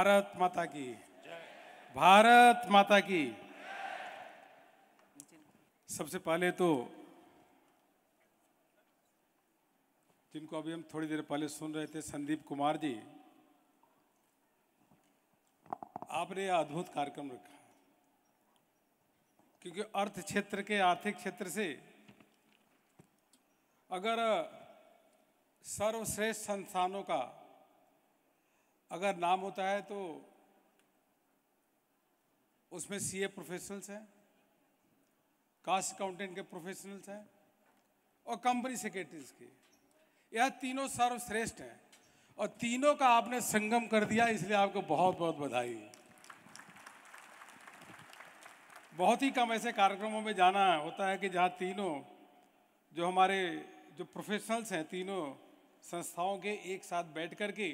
भारत माता की, भारत माता की। सबसे पहले तो जिनको अभी हम थोड़ी देर पहले सुन रहे थे, संदीप कुमार जी, आपने यह अद्भुत कार्यक्रम रखा, क्योंकि अर्थ क्षेत्र के, आर्थिक क्षेत्र से अगर सर्वश्रेष्ठ संस्थानों का अगर नाम होता है तो उसमें सीए प्रोफेशनल्स हैं, कास्ट अकाउंटेंट के प्रोफेशनल्स हैं और कंपनी सेक्रेटरीज के। यह तीनों सर्वश्रेष्ठ हैं और तीनों का आपने संगम कर दिया, इसलिए आपको बहुत बहुत बधाई। बहुत ही कम ऐसे कार्यक्रमों में जाना होता है कि जहाँ तीनों जो हमारे जो प्रोफेशनल्स हैं, तीनों संस्थाओं के एक साथ बैठ कर के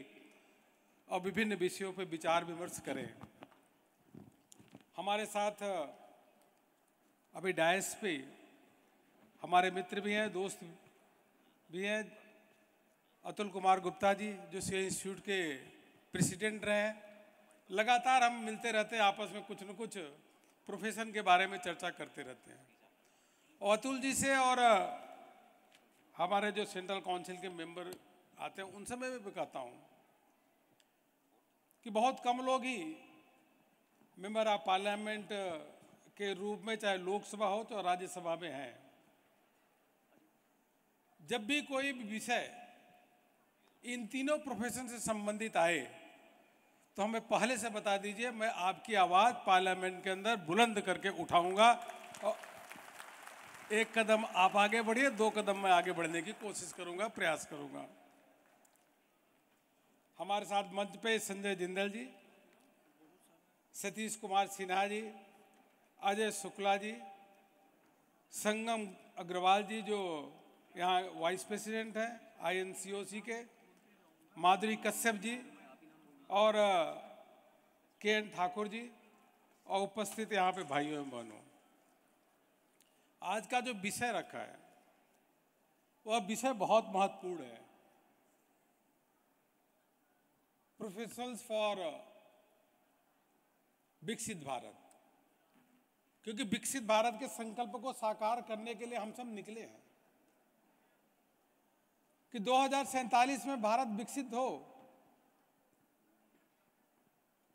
और विभिन्न विषयों पर विचार विमर्श करें। हमारे साथ अभी डायस पे हमारे मित्र भी हैं, दोस्त भी हैं, अतुल कुमार गुप्ता जी जो सीए इंस्टीट्यूट के प्रेसिडेंट रहे हैं। लगातार हम मिलते रहते हैं, आपस में कुछ न कुछ प्रोफेशन के बारे में चर्चा करते रहते हैं। और अतुल जी से और हमारे जो सेंट्रल काउंसिल के मेंबर आते हैं उनसे मैं भी कहता हूँ कि बहुत कम लोग ही मेंबर ऑफ पार्लियामेंट के रूप में, चाहे लोकसभा हो तो राज्यसभा में हैं। जब भी कोई भी विषय इन तीनों प्रोफेशन से संबंधित आए तो हमें पहले से बता दीजिए, मैं आपकी आवाज़ पार्लियामेंट के अंदर बुलंद करके उठाऊंगा और एक कदम आप आगे बढ़िए, 2 कदम मैं आगे बढ़ने की कोशिश करूंगा, प्रयास करूंगा। हमारे साथ मंच पे संजय जिंदल जी, सतीश कुमार सिन्हा जी, अजय शुक्ला जी, संगम अग्रवाल जी जो यहाँ वाइस प्रेसिडेंट हैं INCOC के, माधुरी कश्यप जी और KN ठाकुर जी और उपस्थित यहाँ पे भाइयों एवं बहनों। आज का जो विषय रखा है वह विषय बहुत महत्वपूर्ण है। प्रोफेशनल्स फॉर विकसित भारत, क्योंकि विकसित भारत के संकल्प को साकार करने के लिए हम सब निकले हैं कि 2047 में भारत विकसित हो।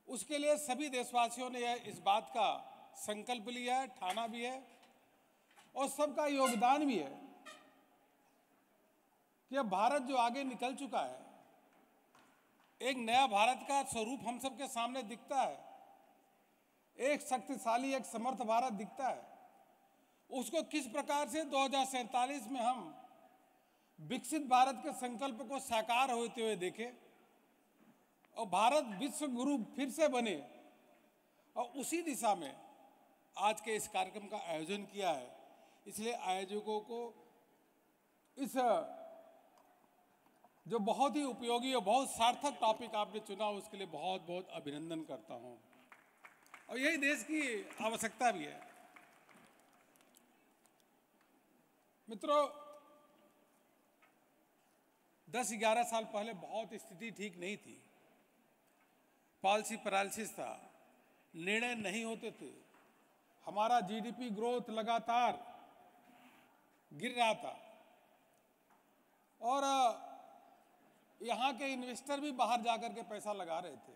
उसके लिए सभी देशवासियों ने इस बात का संकल्प लिया है, ठाना भी है और सबका योगदान भी है कि अब भारत जो आगे निकल चुका है, एक नया भारत का स्वरूप हम सबके सामने दिखता है, एक शक्तिशाली, एक समर्थ भारत दिखता है। उसको किस प्रकार से 2047 में हम विकसित भारत के संकल्प को साकार होते हुए देखें और भारत विश्व गुरु फिर से बने, और उसी दिशा में आज के इस कार्यक्रम का आयोजन किया है। इसलिए आयोजकों को इस जो बहुत ही उपयोगी और बहुत सार्थक टॉपिक आपने चुना, उसके लिए बहुत बहुत अभिनंदन करता हूं और यही देश की आवश्यकता भी है। मित्रों, 10-11 साल पहले बहुत स्थिति ठीक नहीं थी, पॉलिसी पैरालिसिस था, निर्णय नहीं होते थे, हमारा GDP ग्रोथ लगातार गिर रहा था और यहाँ के इन्वेस्टर भी बाहर जाकर के पैसा लगा रहे थे।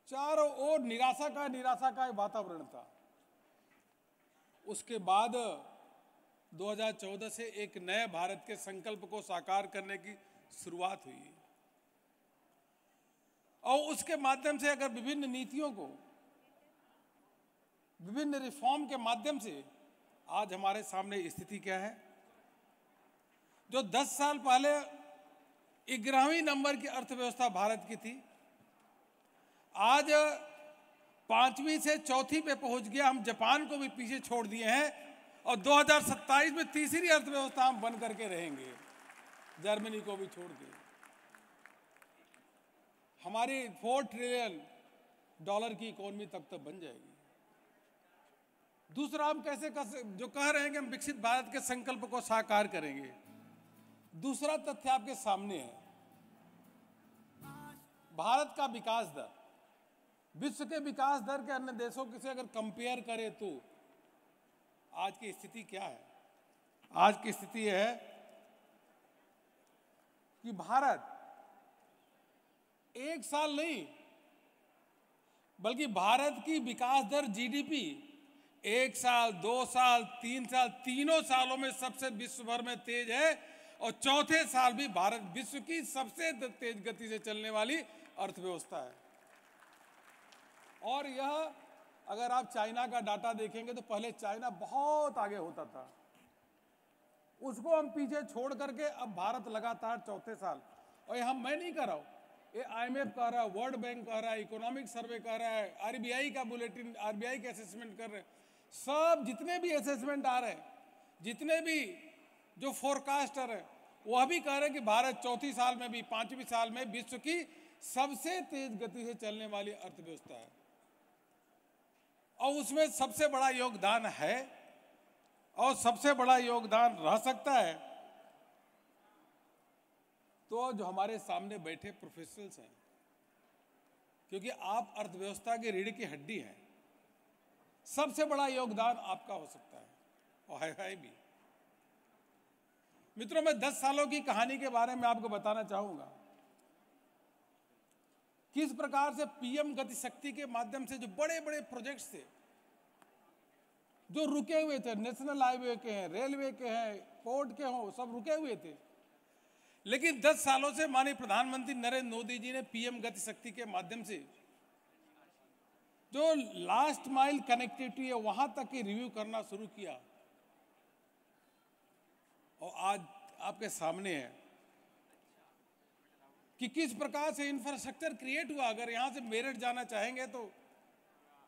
चारों ओर निराशा का वातावरण था। उसके बाद 2014 से एक नए भारत के संकल्प को साकार करने की शुरुआत हुई और उसके माध्यम से अगर विभिन्न नीतियों को, विभिन्न रिफॉर्म के माध्यम से आज हमारे सामने स्थिति क्या है, जो 10 साल पहले 11वें नंबर की अर्थव्यवस्था भारत की थी, आज 5वीं से 4थी पे पहुंच गया। हम जापान को भी पीछे छोड़ दिए हैं और 2027 में तीसरी अर्थव्यवस्था हम बन करके रहेंगे, जर्मनी को भी छोड़ के। हमारी $4 ट्रिलियन की इकोनॉमी तक बन जाएगी। दूसरा, हम कैसे जो कह रहे हैं कि हम विकसित भारत के संकल्प को साकार करेंगे, दूसरा तथ्य आपके सामने है। भारत का विकास दर विश्व के विकास दर के अन्य देशों से अगर कंपेयर करें तो आज की स्थिति क्या है? आज की स्थिति है कि भारत एक साल नहीं बल्कि भारत की विकास दर जीडीपी 1 साल, 2 साल, 3 साल, तीनों सालों में सबसे विश्व भर में तेज है और चौथे साल भी भारत विश्व की सबसे तेज गति से चलने वाली अर्थव्यवस्था है। और यह अगर आप चाइना का डाटा देखेंगे तो पहले चाइना बहुत आगे होता था, उसको हम पीछे छोड़ करके अब भारत लगातार चौथे साल, और यह मैं नहीं कर रहा हूं, ये IMF कह रहा है, वर्ल्ड बैंक कह रहा है, इकोनॉमिक सर्वे कह रहा है, RBI का बुलेटिन, RBI के असेसमेंट कर रहे हैं, सब जितने भी असेसमेंट आ रहे हैं, जितने भी जो फोरकास्टर है वह भी कह रहे हैं कि भारत चौथी साल में भी, पांचवी साल में विश्व की सबसे तेज गति से चलने वाली अर्थव्यवस्था है। और उसमें सबसे बड़ा योगदान है और सबसे बड़ा योगदान रह सकता है तो जो हमारे सामने बैठे प्रोफेशनल्स हैं, क्योंकि आप अर्थव्यवस्था की रीढ़ की हड्डी हैं, सबसे बड़ा योगदान आपका हो सकता है और है भी। मित्रों, मैं 10 सालों की कहानी के बारे में आपको बताना चाहूंगा। किस प्रकार से पीएम गति शक्ति के माध्यम से जो बड़े बड़े प्रोजेक्ट्स थे जो रुके हुए थे, नेशनल हाईवे के हैं, रेलवे के हैं, पोर्ट के हों, सब रुके हुए थे, लेकिन 10 सालों से माननीय प्रधानमंत्री नरेंद्र मोदी जी ने पीएम गति शक्ति के माध्यम से जो लास्ट माइल कनेक्टिविटी है वहां तक की रिव्यू करना शुरू किया और आज आपके सामने है कि किस प्रकार से इंफ्रास्ट्रक्चर क्रिएट हुआ। अगर यहां से मेरठ जाना चाहेंगे तो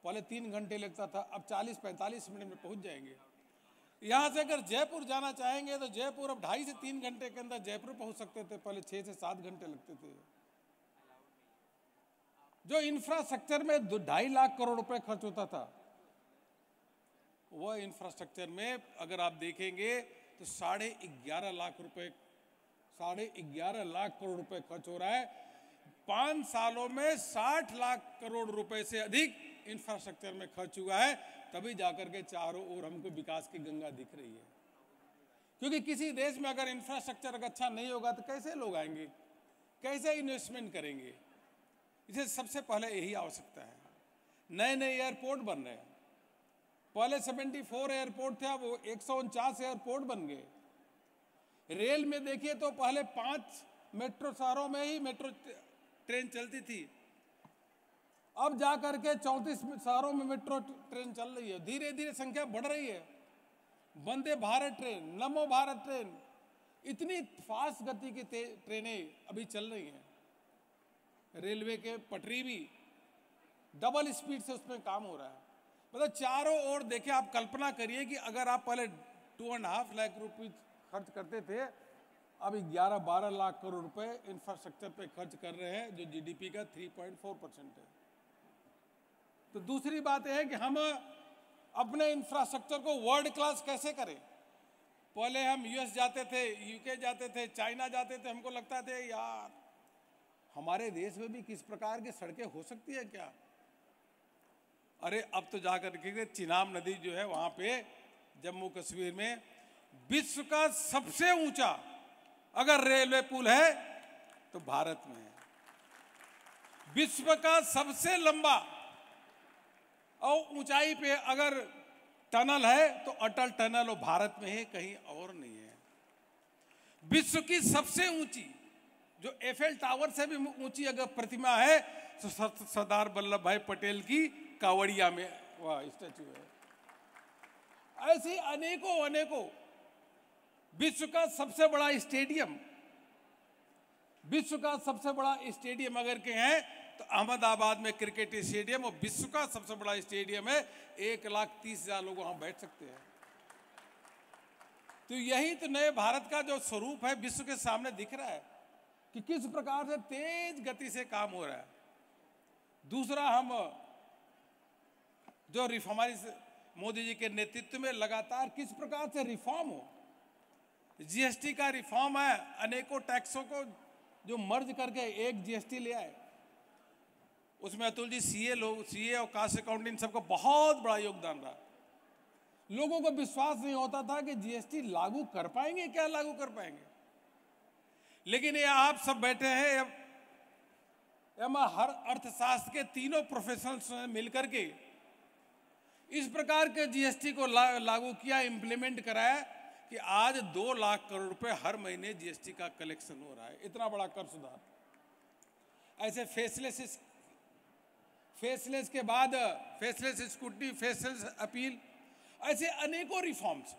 पहले 3 घंटे लगता था, अब 40-45 मिनट में पहुंच जाएंगे। यहां से अगर जयपुर जाना चाहेंगे तो जयपुर अब 2.5 से 3 घंटे के अंदर जयपुर पहुंच सकते थे, पहले 6 से 7 घंटे लगते थे। जो इंफ्रास्ट्रक्चर में 2.5 लाख करोड़ रुपए खर्च होता था, वह इंफ्रास्ट्रक्चर में अगर आप देखेंगे तो 11.5 लाख रुपए, 11.5 लाख करोड़ रुपए खर्च हो रहा है। 5 सालों में 60 लाख करोड़ रुपए से अधिक इंफ्रास्ट्रक्चर में खर्च हुआ है, तभी जाकर के चारों ओर हमको विकास की गंगा दिख रही है। क्योंकि किसी देश में अगर इंफ्रास्ट्रक्चर अच्छा नहीं होगा तो कैसे लोग आएंगे, कैसे इन्वेस्टमेंट करेंगे? इसे सबसे पहले यही आवश्यकता है। नए नए एयरपोर्ट बन रहे हैं, पहले 74 एयरपोर्ट थे, अब 149 एयरपोर्ट बन गए। रेल में देखिए तो पहले 5 मेट्रो शहरों में ही मेट्रो ट्रेन चलती थी, अब जाकर के 34 शहरों में मेट्रो ट्रेन चल रही है। धीरे धीरे संख्या बढ़ रही है। वंदे भारत ट्रेन, नमो भारत ट्रेन, इतनी फास्ट गति की ट्रेनें अभी चल रही हैं। रेलवे के पटरी भी डबल स्पीड से उसमें काम हो रहा है। मतलब चारों ओर देखिए, आप कल्पना करिए कि अगर आप पहले 2.5 लाख रुपए खर्च करते थे, अब 11-12 लाख करोड़ रुपए इंफ्रास्ट्रक्चर पे खर्च कर रहे हैं, जो जीडीपी का 3.4% है। तो दूसरी बात यह है कि हम अपने इंफ्रास्ट्रक्चर को वर्ल्ड क्लास कैसे करें। पहले हम यूएस जाते थे, यूके जाते थे, चाइना जाते थे, हमको लगता था यार हमारे देश में भी किस प्रकार की सड़कें हो सकती है क्या। अरे अब तो जाकर के चिनाब नदी जो है वहां पे जम्मू कश्मीर में विश्व का सबसे ऊंचा अगर रेलवे पुल है तो भारत में है। विश्व का सबसे लंबा और ऊंचाई पे अगर टनल है तो अटल टनल वो भारत में है, कहीं और नहीं है। विश्व की सबसे ऊंची जो एफएल टावर से भी ऊंची अगर प्रतिमा है तो सरदार वल्लभ भाई पटेल की कावड़िया में वह स्टैचू है। ऐसी अनेकों अनेकों। विश्व का सबसे बड़ा स्टेडियम, विश्व का सबसे बड़ा स्टेडियम अगर के हैं तो अहमदाबाद में क्रिकेट स्टेडियम, और विश्व का सबसे बड़ा स्टेडियम है, 1,30,000 लोग वहां बैठ सकते हैं। तो यही तो नए भारत का जो स्वरूप है विश्व के सामने दिख रहा है कि किस प्रकार से तेज गति से काम हो रहा है। दूसरा, हम जो हमारी मोदी जी के नेतृत्व में लगातार किस प्रकार से रिफॉर्म हो। जीएसटी का रिफॉर्म है, अनेकों टैक्सों को जो मर्ज करके एक जीएसटी ले आए, उसमें अतुल जी सीए और कास्ट अकाउंटिंग सबका बहुत बड़ा योगदान रहा। लोगों को विश्वास नहीं होता था कि जीएसटी लागू कर पाएंगे, क्या लागू कर पाएंगे। लेकिन ये आप सब बैठे हैं, हर अर्थशास्त्र के तीनों प्रोफेशनल्स ने मिलकर के इस प्रकार के जीएसटी को लागू किया, इंप्लीमेंट कराया कि आज 2 लाख करोड़ रुपए हर महीने जीएसटी का कलेक्शन हो रहा है। इतना बड़ा कर सुधार। ऐसे फेसलेस के बाद फेसलेस स्क्रूटनी, फेसलेस अपील, ऐसे अनेकों रिफॉर्म्स।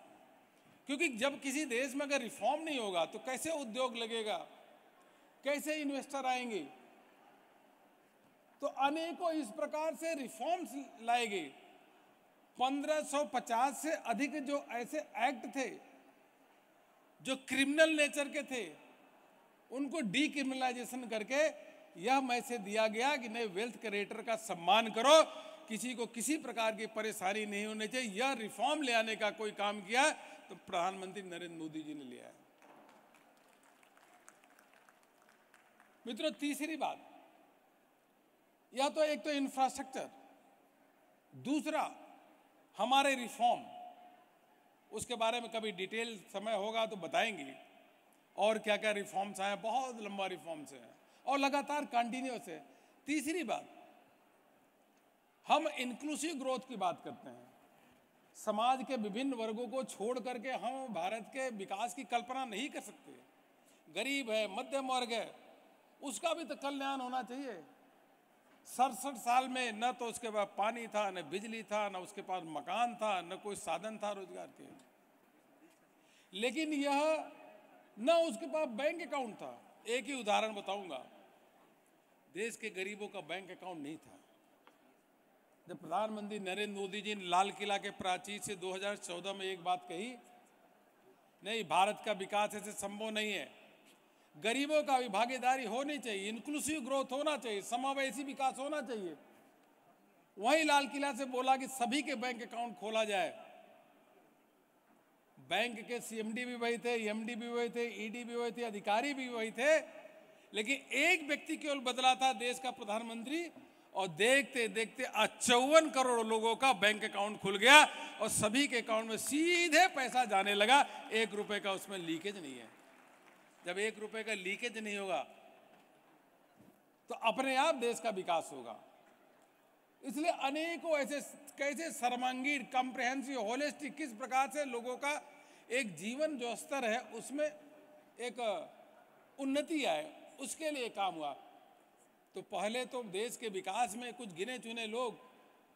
क्योंकि जब किसी देश में अगर रिफॉर्म नहीं होगा तो कैसे उद्योग लगेगा, कैसे इन्वेस्टर आएंगे। तो अनेकों इस प्रकार से रिफॉर्म्स लाए गए। 1550 से अधिक जो ऐसे एक्ट थे जो क्रिमिनल नेचर के थे, उनको डीक्रिमिनलाइजेशन करके यह मैसेज दिया गया कि नहीं, वेल्थ क्रिएटर का सम्मान करो, किसी को किसी प्रकार की परेशानी नहीं होनी चाहिए। यह रिफॉर्म ले आने का कोई काम किया तो प्रधानमंत्री नरेंद्र मोदी जी ने लिया है। मित्रों, तीसरी बात, यह तो एक तो इंफ्रास्ट्रक्चर, दूसरा हमारे रिफॉर्म, उसके बारे में कभी डिटेल समय होगा तो बताएंगे और क्या क्या रिफॉर्म्स आए। बहुत लंबा रिफॉर्म्स है और लगातार कंटिन्यूस है। तीसरी बात, हम इंक्लूसिव ग्रोथ की बात करते हैं। समाज के विभिन्न वर्गों को छोड़ करके हम भारत के विकास की कल्पना नहीं कर सकते। गरीब है, मध्यम वर्ग है, उसका भी तो कल्याण होना चाहिए। 67 साल में न तो उसके पास पानी था, न बिजली था, न उसके पास मकान था, न कोई साधन था रोजगार के। लेकिन यह न उसके पास बैंक अकाउंट था। एक ही उदाहरण बताऊंगा, देश के गरीबों का बैंक अकाउंट नहीं था। जब प्रधानमंत्री नरेंद्र मोदी जी ने लाल किला के प्राचीर से 2014 में एक बात कही, नहीं, भारत का विकास ऐसे संभव नहीं है, गरीबों का भी भागीदारी होनी चाहिए, इंक्लूसिव ग्रोथ होना चाहिए, समावेशी विकास होना चाहिए। वहीं लाल किला से बोला कि सभी के बैंक अकाउंट खोला जाए। बैंक के सीएमडी भी वही थे, एमडी भी वही थे, ईडी भी वही थे, अधिकारी भी वही थे, लेकिन एक व्यक्ति केवल बदला था, देश का प्रधानमंत्री, और देखते देखते 54 करोड़ लोगों का बैंक अकाउंट खुल गया और सभी के अकाउंट में सीधे पैसा जाने लगा। 1 रुपए का उसमें लीकेज नहीं है। जब 1 रुपए का लीकेज नहीं होगा तो अपने आप देश का विकास होगा। इसलिए अनेकों ऐसे कैसे सर्वांगीण, कॉम्प्रिहेंसिव, होलिस्टिक, किस प्रकार से लोगों का एक जीवन जो स्तर है उसमें एक उन्नति आए, उसके लिए काम हुआ। तो पहले तो देश के विकास में कुछ गिने चुने लोग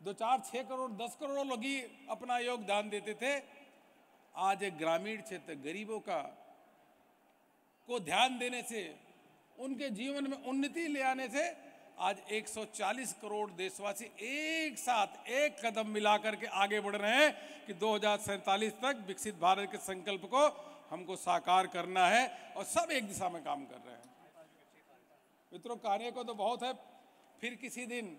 2, 4, 6 करोड़, 10 करोड़ लोग ही अपना योगदान देते थे। आज एक ग्रामीण क्षेत्र गरीबों को ध्यान देने से, उनके जीवन में उन्नति ले आने से आज 140 करोड़ देशवासी एक साथ एक कदम मिलाकर के आगे बढ़ रहे हैं कि 2047 तक विकसित भारत के संकल्प को हमको साकार करना है और सब एक दिशा में काम कर रहे हैं। मित्रों, कहने को तो बहुत है, फिर किसी दिन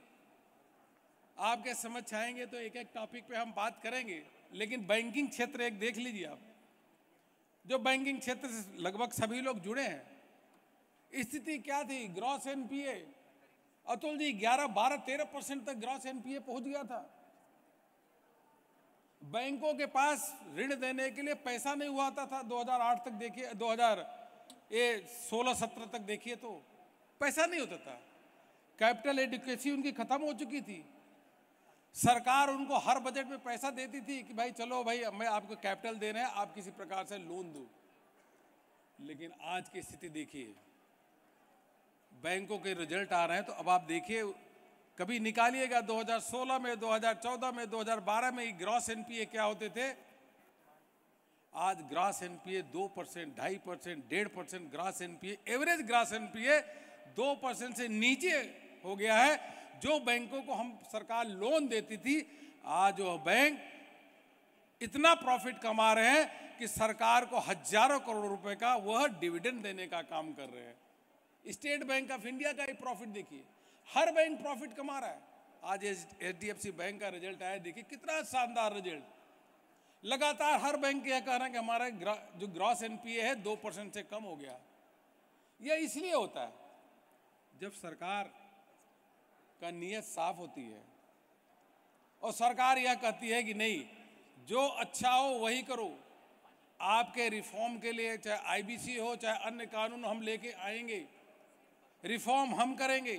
आपके समझ आएंगे तो एक एक टॉपिक पे हम बात करेंगे। लेकिन बैंकिंग क्षेत्र एक देख लीजिए आप, जो बैंकिंग क्षेत्र से लगभग सभी लोग जुड़े हैं, स्थिति क्या थी? ग्रॉस एनपीए, अतुल जी, 11, 12, 13% तक ग्रॉस एनपीए पहुंच गया था। बैंकों के पास ऋण देने के लिए पैसा नहीं हुआ था 2008 तक देखिए, 2016-17 तक देखिए तो पैसा नहीं होता था। कैपिटल एडिक्वेसी उनकी खत्म हो चुकी थी। सरकार उनको हर बजट में पैसा देती थी कि भाई चलो भाई, मैं आपको कैपिटल दे रहे हैं, आप किसी प्रकार से लोन दो। लेकिन आज की स्थिति देखिए, बैंकों के रिजल्ट आ रहे हैं तो अब आप देखिए, कभी निकालिएगा 2016 में, 2014 में, 2012 में ग्रॉस एनपीए क्या होते थे। आज gross NPA 2%, 2.5%, 1.5% gross NPA, average gross NPA 2% से नीचे हो गया है। जो बैंकों को हम सरकार लोन देती थी, आज वो बैंक इतना प्रॉफिट कमा रहे हैं कि सरकार को हजारों करोड़ रुपए का वह डिविडेंड देने का काम कर रहे हैं। स्टेट बैंक ऑफ इंडिया का ही प्रॉफिट देखिए, हर बैंक प्रॉफिट कमा रहा है। आज एचडीएफसी बैंक का रिजल्ट आया, देखिए कितना शानदार रिजल्ट। लगातार हर बैंक यह कह रहा है कि हमारा जो ग्रॉस एनपीए है 2% से कम हो गया। यह इसलिए होता है जब सरकार का नीयत साफ होती है और सरकार यह कहती है कि नहीं, जो अच्छा हो वही करो। आपके रिफॉर्म के लिए चाहे आईबीसी हो चाहे अन्य कानून हम लेके आएंगे, रिफॉर्म हम करेंगे,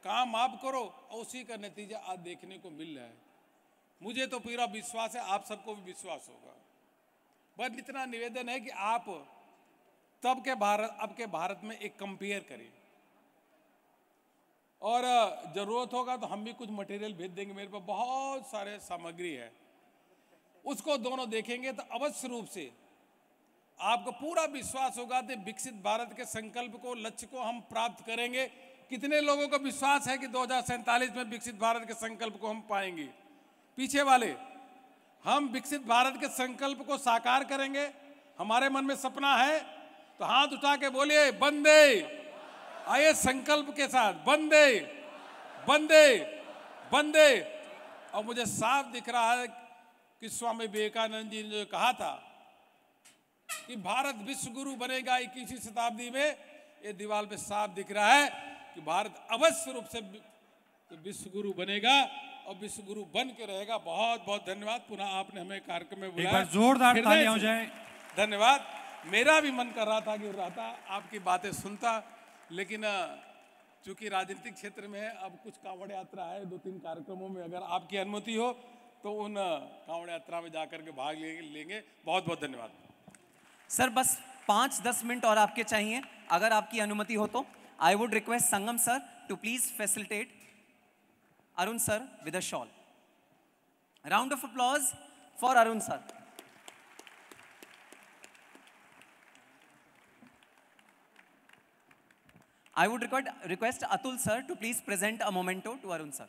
काम आप करो और उसी का नतीजा आज देखने को मिल रहा है। मुझे तो पूरा विश्वास है, आप सबको भी विश्वास होगा। बस इतना निवेदन है कि आप तब के भारत अब के भारत में एक कंपेयर करें और जरूरत होगा तो हम भी कुछ मटेरियल भेज देंगे, मेरे पास बहुत सारे सामग्री है, उसको दोनों देखेंगे तो अवश्य रूप से आपको पूरा विश्वास होगा कि विकसित भारत के संकल्प को, लक्ष्य को हम प्राप्त करेंगे। कितने लोगों को विश्वास है कि 2047 में विकसित भारत के संकल्प को हम पाएंगे? पीछे वाले, हम विकसित भारत के संकल्प को साकार करेंगे। हमारे मन में सपना है तो हाथ उठा के बोलिए वंदे। आइए संकल्प के साथ, वंदे वंदे वंदे। और मुझे साफ दिख रहा है कि स्वामी विवेकानंद जी ने जो कहा था कि भारत विश्व गुरु बनेगा 21वीं शताब्दी में, ये दीवार पे साफ दिख रहा है कि भारत अवश्य रूप से विश्व गुरु बनेगा और विश्व गुरु बन के रहेगा। बहुत बहुत धन्यवाद। पुनः आपने हमें कार्यक्रम में बुलाया, एक बार जोरदार तालियां हो जाए। धन्यवाद। मेरा भी मन कर रहा था कि रहता आपकी बातें सुनता, लेकिन चूंकि राजनीतिक क्षेत्र में है, अब कुछ कांवड़ यात्रा है 2-3 कार्यक्रमों में, अगर आपकी अनुमति हो तो उन कांवड़ यात्रा में जाकर के भाग लेंगे। बहुत बहुत धन्यवाद सर। बस 5-10 मिनट और आपके चाहिए, अगर आपकी अनुमति हो तो। I would request Sangam sir to please facilitate Arun sir with a shawl. Round of applause for Arun sir. I would request Atul sir to please present a memento to Arun sir.